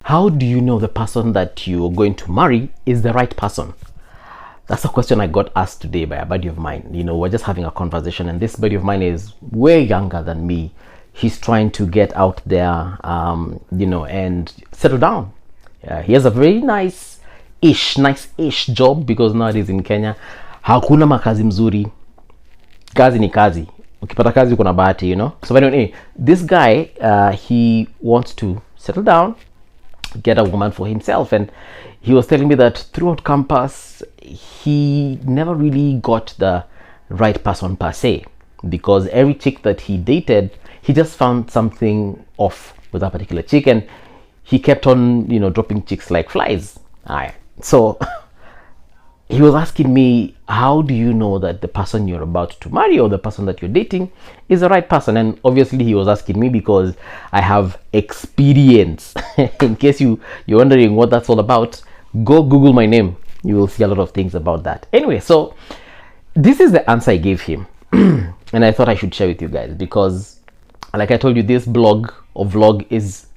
how do you know the person that you're going to marry is the right person? That's a question I got asked today by a buddy of mine. We're just having a conversation, and this buddy of mine is way younger than me. He's trying to get out there, and settle down. He has a very nice-ish job, because nowadays in Kenya, hakuna makazi mzuri. Kazi ni kazi. Ukipata kazi uko na bahati, So anyway, this guy, he wants to settle down, get a woman for himself, and he was telling me that throughout campus he never really got the right person per se, because every chick that he dated, he just found something off with that particular chick, and he kept on dropping chicks like flies. So he was asking me, how do you know that the person you're about to marry or the person that you're dating is the right person? And obviously he was asking me because I have experience. In case you're wondering what that's all about, go Google my name. You will see a lot of things about that. Anyway, so this is the answer I gave him. And I thought I should share with you guys, because like I told you, this blog or vlog is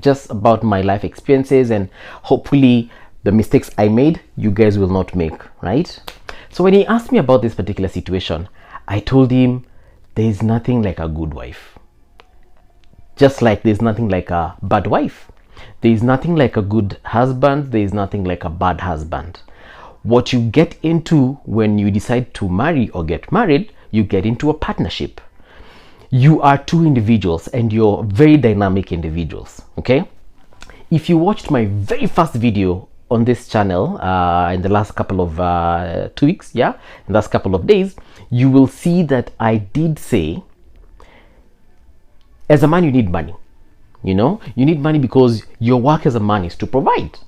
just about my life experiences, and hopefully the mistakes I made, you guys will not make, right? So when he asked me about this particular situation, I told him there is nothing like a good wife. Just like there's nothing like a bad wife. There is nothing like a good husband. There is nothing like a bad husband. What you get into when you decide to marry or get married, you get into a partnership. You are two individuals, and you're very dynamic individuals, okay? If you watched my very first video on this channel in the last couple of 2 weeks, in the last couple of days, you will see that I did say, as a man, you need money. You need money because your work as a man is to provide.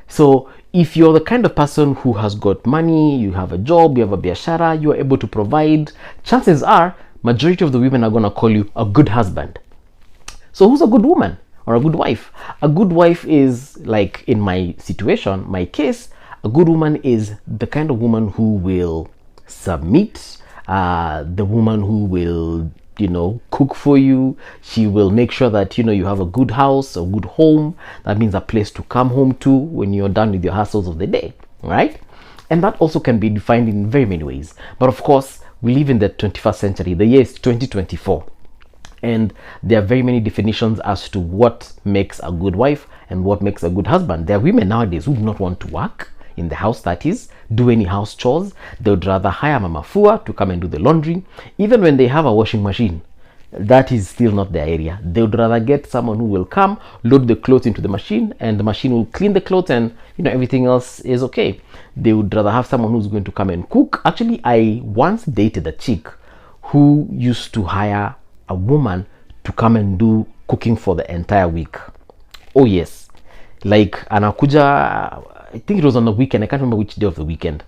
So if you're the kind of person who has got money, you have a job, you have a biashara, you are able to provide, chances are majority of the women are going to call you a good husband. So who's a good woman or a good wife? A good wife is, like in my situation, my case, a good woman is the kind of woman who will submit, the woman who will cook for you. She will make sure that you have a good house, a good home. That means a place to come home to when you're done with your hustles of the day, right? And that also can be defined in very many ways. But of course, we live in the 21st century. The year is 2024, and there are very many definitions as to what makes a good wife and what makes a good husband. There are women nowadays who do not want to work in the house, that is, do any house chores. They would rather hire Mama Fua to come and do the laundry. Even when they have a washing machine, that is still not their area. They would rather get someone who will come, load the clothes into the machine, and the machine will clean the clothes, and everything else is okay. They would rather have someone who's going to come and cook. Actually, I once dated a chick who used to hire a woman to come and do cooking for the entire week. Oh yes, like anakuja, I think it was on the weekend. I can't remember which day of the weekend,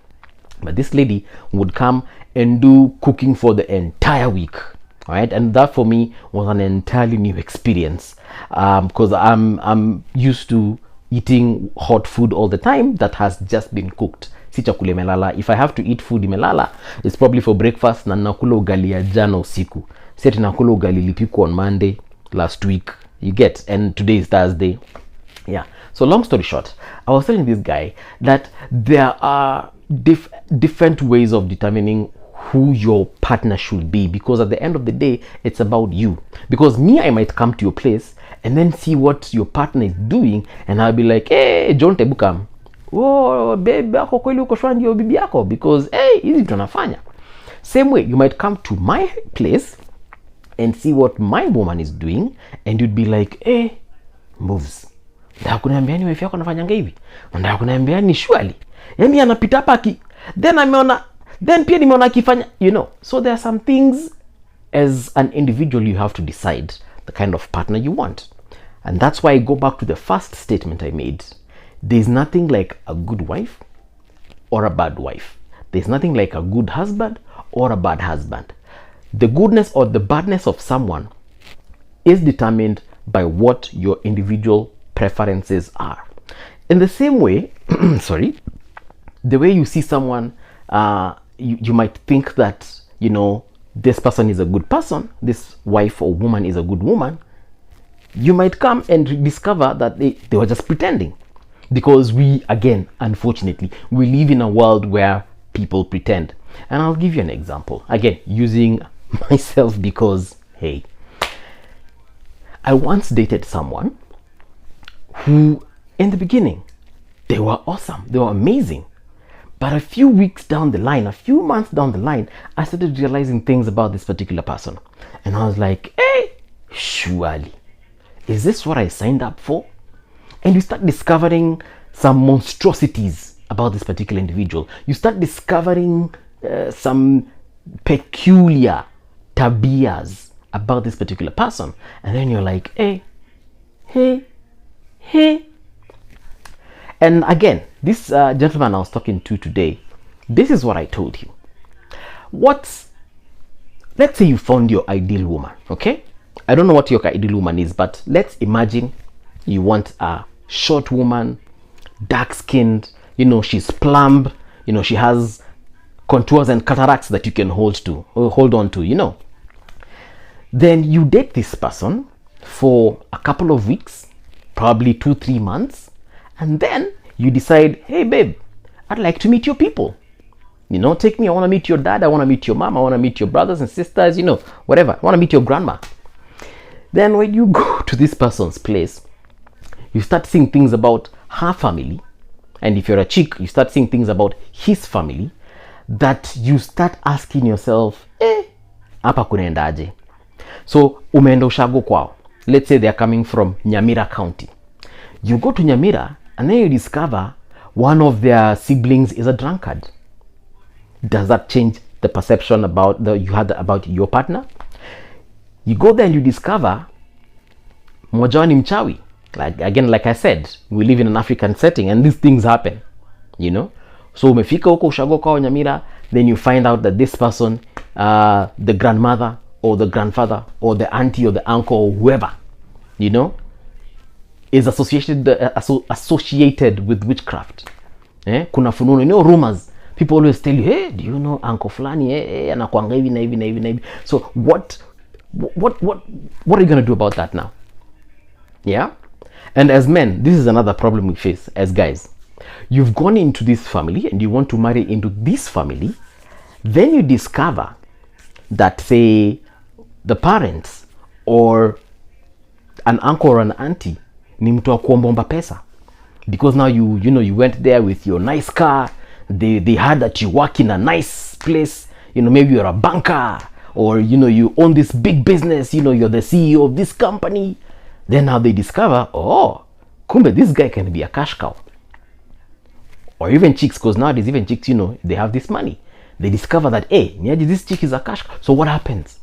but this lady would come and do cooking for the entire week. All right, and that for me was an entirely new experience, because I'm used to eating hot food all the time that has just been cooked. Si chakula imelala. If I have to eat food imelala, it's probably for breakfast, na nakula ugali ya jana usiku. Si ati nakula ugali lipikwa on Monday last week. You get, and today is Thursday. Yeah. So long story short, I was telling this guy that there are different ways of determining who your partner should be, because at the end of the day, it's about you. Because me, I might come to your place and then see what your partner is doing, and I'll be like, hey, John Tebukam, oh, babe yako kweli uko shwari ndio bibi yako, because hey, hizi vitu anafanya. Same way, you might come to my place and see what my woman is doing, and you'd be like, hey, moves. Ndio kuniambia ni wife yako anafanyanga hivi. Ndio kuniambia ni shwali. Yaani anapita hapa then pia nimeona akifanya, So there are some things as an individual you have to decide the kind of partner you want. And that's why I go back to the first statement I made. There's nothing like a good wife or a bad wife. There's nothing like a good husband or a bad husband. The goodness or the badness of someone is determined by what your individual preferences are. In the same way, the way you see someone, you might think that, this person is a good person, this wife or woman is a good woman. you might come and discover that they were just pretending. Because we, again, unfortunately, we live in a world where people pretend. And I'll give you an example. Again, using myself because, hey, I once dated someone who, in the beginning, they were awesome. They were amazing. But a few weeks down the line, a few months down the line, I started realizing things about this particular person. And I was like, hey, surely, is this what I signed up for? And you start discovering some monstrosities about this particular individual. You start discovering some peculiar tabias about this particular person. And then you're like, hey. And again, this gentleman I was talking to today, this is what I told him. Let's say you found your ideal woman, okay? I don't know what your ideal woman is, but let's imagine you want a short woman, dark-skinned, she's plump, she has contours and cataracts that you can hold on to. Then you date this person for a couple of weeks, probably 2-3 months, and then you decide, hey babe, I'd like to meet your people. Take me, I want to meet your dad, I want to meet your mom, I want to meet your brothers and sisters, whatever. I want to meet your grandma. Then when you go to this person's place, you start seeing things about her family. And if you're a chick, you start seeing things about his family that you start asking yourself, hapa kunaendaje? So, umeenda ushago kwao. Let's say they're coming from Nyamira County. You go to Nyamira and then you discover one of their siblings is a drunkard. Does that change the perception you had about your partner? You go there and you discover mmoja ni mchawi. Like I said, we live in an African setting and these things happen, So umefika huko ushago kwa Nyamira, then you find out that this person, the grandmother or the grandfather or the auntie or the uncle or whoever, is associated with witchcraft. Kuna fununo, rumors. People always tell you, hey, do you know Uncle Flani? Anakuanga hivi na hivi na hivi na hivi. So what are you going to do about that now? Yeah? And as men, this is another problem we face as guys. You've gone into this family and you want to marry into this family. Then you discover that, say, the parents or an uncle or an auntie ni mtu wa kuomba pesa. Because now you went there with your nice car. They heard that you work in a nice place. Maybe you're a banker or, you own this big business. You're the CEO of this company. Then now they discover, kumbe, this guy can be a cash cow. Or even chicks, because nowadays even chicks, they have this money. They discover that, hey, this chick is a cash cow. So what happens?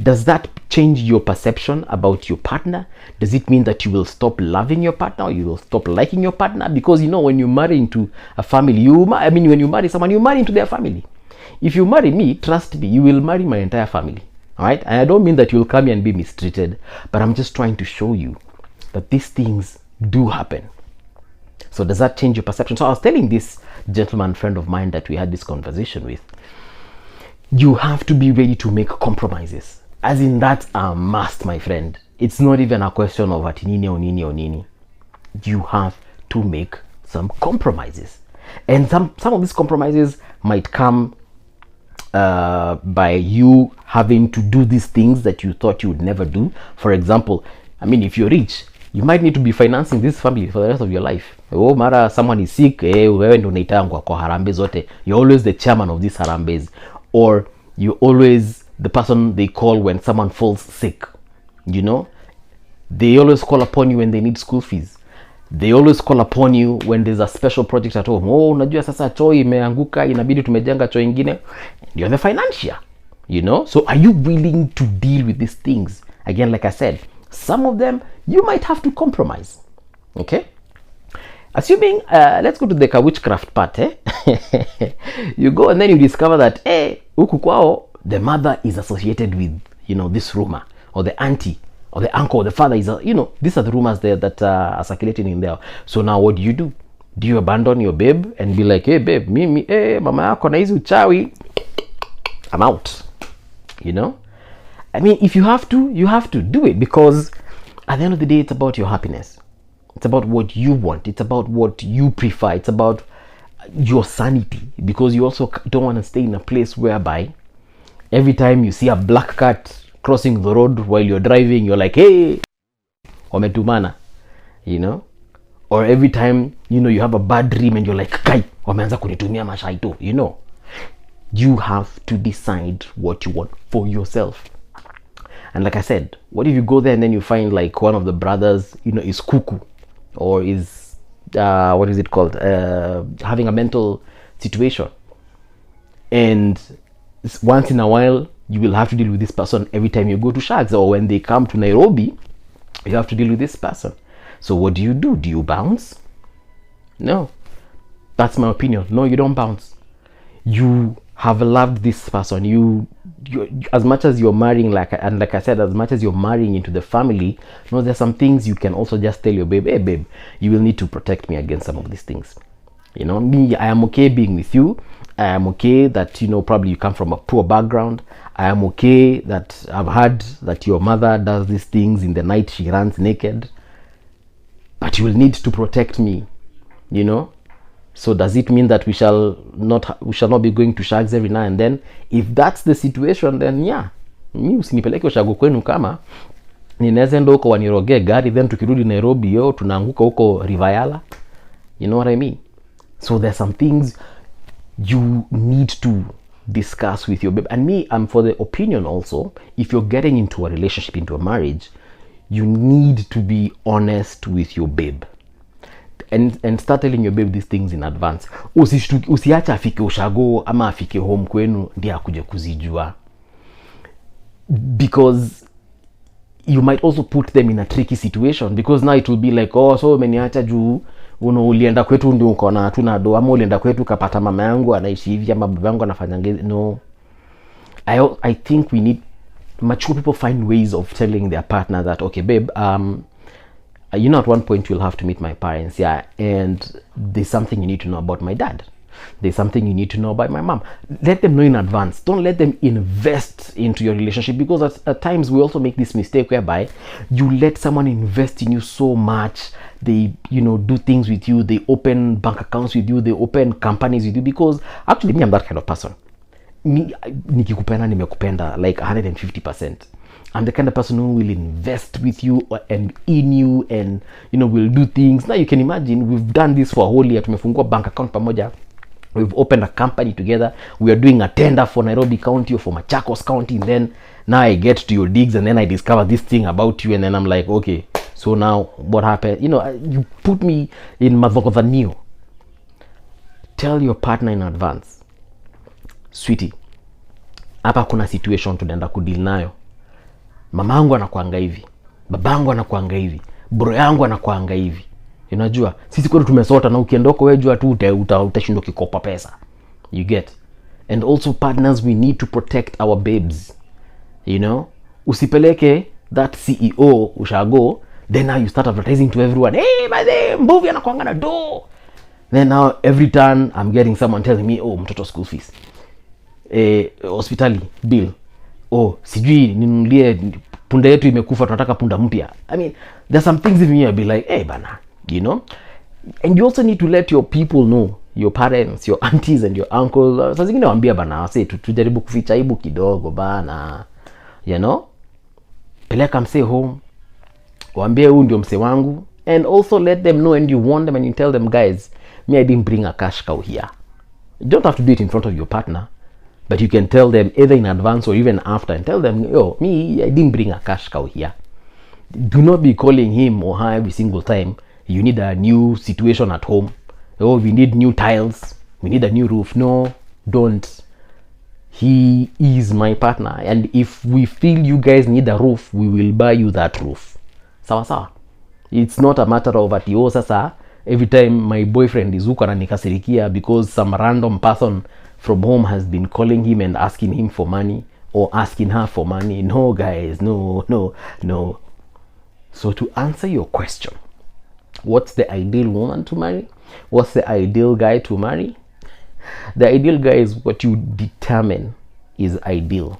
Does that change your perception about your partner? Does it mean that you will stop loving your partner or you will stop liking your partner? Because, when you marry into a family, when you marry someone, you marry into their family. If you marry me, trust me, you will marry my entire family. All right? And I don't mean that you'll come here and be mistreated, but I'm just trying to show you that these things do happen. So does that change your perception? So I was telling this gentleman friend of mine that we had this conversation with, you have to be ready to make compromises. As in, that's a must, my friend. It's not even a question of nini or nini or nini. You have to make some compromises. And some of these compromises might come by you having to do these things that you thought you would never do. For example, if you're rich, you might need to be financing this family for the rest of your life. Mara someone is sick, wewe ndo unaitangwa kwa harambee zote. You're always the chairman of these harambees. Or you're always the person they call when someone falls sick. They always call upon you when they need school fees. They always call upon you when there's a special project at home. Unajua sasa choo imeanguka, inabidi tumejenga choo ingine. You're the financier, So are you willing to deal with these things? Again, like I said, some of them you might have to compromise. Okay? Assuming, let's go to the witchcraft part. You go and then you discover that, huku kwao, the mother is associated with, this rumor, or the auntie, or the uncle, or the father is, these are the rumors there that are circulating in there. So now what do? Do you abandon your babe and be like, hey babe, mimi, mama yako na hizi uchawi, I'm out? If you have to, you have to do it, because At the end of the day, it's about your happiness. It's about what you want. It's about what you prefer. It's about your sanity, because you also don't want to stay in a place whereby every time you see a black cat crossing the road while you're driving, you're like, hey, wametumana, you know? Or every time, you have a bad dream and you're like, kai, wameanza kunitumia mashaito, you know? You have to decide what you want for yourself. And like I said, what if you go there and then you find like one of the brothers, is cuckoo, or is, what is it called? Having a mental situation. And once in a while, you will have to deal with this person every time you go to Shags, or when they come to Nairobi, you have to deal with this person. So what do? Do you bounce? No. That's my opinion. No, you don't bounce. You have loved this person. You as much as you're marrying, like I said, as much as you're marrying into the family, there's some things you can also just tell your babe, hey babe, you will need to protect me against some of these things. Me, I am okay being with you. I am okay that, probably you come from a poor background. I am okay that I've heard that your mother does these things in the night, she runs naked. But you will need to protect me, So does it mean that we shall not be going to Shags every now and then? If that's the situation, then yeah, mi usinipeleke ushago kwenu kama ninaweza enda huko waniroge gari, then tukirudi Nairobi tunaanguka huko Rivayala. You know what I mean? So there's some things you need to discuss with your babe. And me, I'm for the opinion also, if you're getting into a relationship, into a marriage, you need to be honest with your babe. And start telling your babe these things in advance. Usiacha afike ushago ama afike home kwenu ndiye akuje kuzijua. Because you might also put them in a tricky situation, because now it will be like, so umeniacha juu ulienda kwetu ndio uko na hatuna do, ama ulienda kwetu kapata mama yangu anaishi hivi ama baba yangu anafanya ngezi. No. I think we need mature people find ways of telling their partner that, okay babe, at one point you'll have to meet my parents, yeah, and there's something you need to know about my dad. There's something you need to know about my mom. Let them know in advance. Don't let them invest into your relationship, because at times we also make this mistake whereby you let someone invest in you so much. They, do things with you. They open bank accounts with you. They open companies with you, because actually me, I'm that kind of person. Me, nikikupenda nimekupenda like 150%. I'm the kind of person who will invest with you and in you, and will do things. Now you can imagine, we've done this for a whole year. Tumefungua bank account pamoja. We've opened a company together. We are doing a tender for Nairobi County or for Machakos County, and then now I get to your digs and then I discover this thing about you, and then I'm like, okay, so now what happened? You put me in madhokodhanio. Tell your partner in advance, sweetie, hapa kuna situation tunaenda kudeal nayo. Mama yangu anakuanga hivi, baba yangu anakuanga hivi, bro yangu anakuanga hivi. Unajua sisi kwetu tumesota, na ukiendoko wewe jua tu utashindwa kikopa pesa. You get? And also partners, we need to protect our babes. Usipeleke that CEO ushago, then now you start advertising to everyone, hey by the mbovi anakuanga na do. Then now every time I'm getting someone telling me, mtoto school fees, hospitali bill, sijui ninunulie punda yetu imekufa tunataka punda mpya. I mean, there's some things in here be like, hey bana, and you also need to let your people know, your parents, your aunties and your uncles. Sasa zingine waambia bana, say tujaribu kuficha aibu kidogo bana, peleka mse home, waambie huyu ndio mse wangu. And also let them know, and you warn them and you tell them, guys, me, I didn't bring a cash cow here. You don't have to do it in front of your partner, but you can tell them either in advance or even after, and tell them, me, I didn't bring a cash cow here. Do not be calling him or her every single time you need a new situation at home. We need new tiles, we need a new roof. No, don't. He is my partner, and if we feel you guys need a roof, we will buy you that roof. Sawa sawa. It's not a matter of ati sasa every time my boyfriend is huko ananikasirikia because some random person from home has been calling him and asking him for money or asking her for money. No guys, no. So to answer your question, what's the ideal woman to marry? What's the ideal guy to marry? The ideal guy is what you determine is ideal.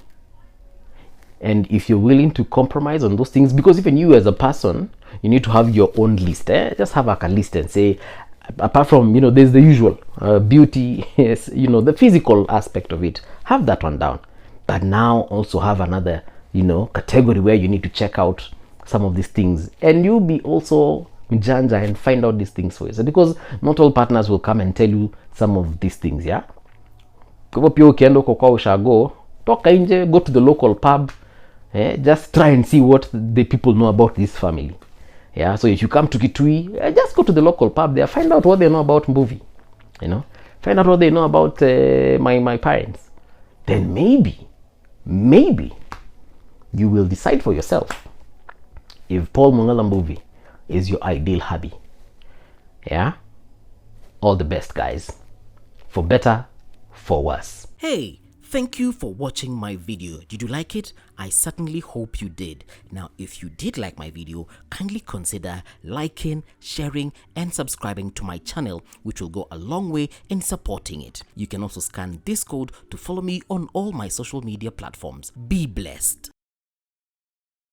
And if you're willing to compromise on those things, because even you as a person, you need to have your own list. Just have like a list and say, apart from, there's the usual beauty, yes, the physical aspect of it, have that one down. But now also have another, category where you need to check out some of these things, and you'll be also mjanja and find out these things for yourself, because not all partners will come and tell you some of these things. Yeah, kwa hivyo pia ukienda huko kwa ushago, toka nje, go to the local pub, just try and see what the people know about this family. Yeah, so if you come to Kitui, just go to the local pub there, find out what they know about movie, find out what they know about my parents. Then maybe you will decide for yourself if Paul Mung'ala movie is your ideal hobby. Yeah, all the best, guys, for better, for worse. Hey, thank you for watching my video. Did you like it? I certainly hope you did. Now, if you did like my video, kindly consider liking, sharing, and subscribing to my channel, which will go a long way in supporting it. You can also scan this code to follow me on all my social media platforms. Be blessed.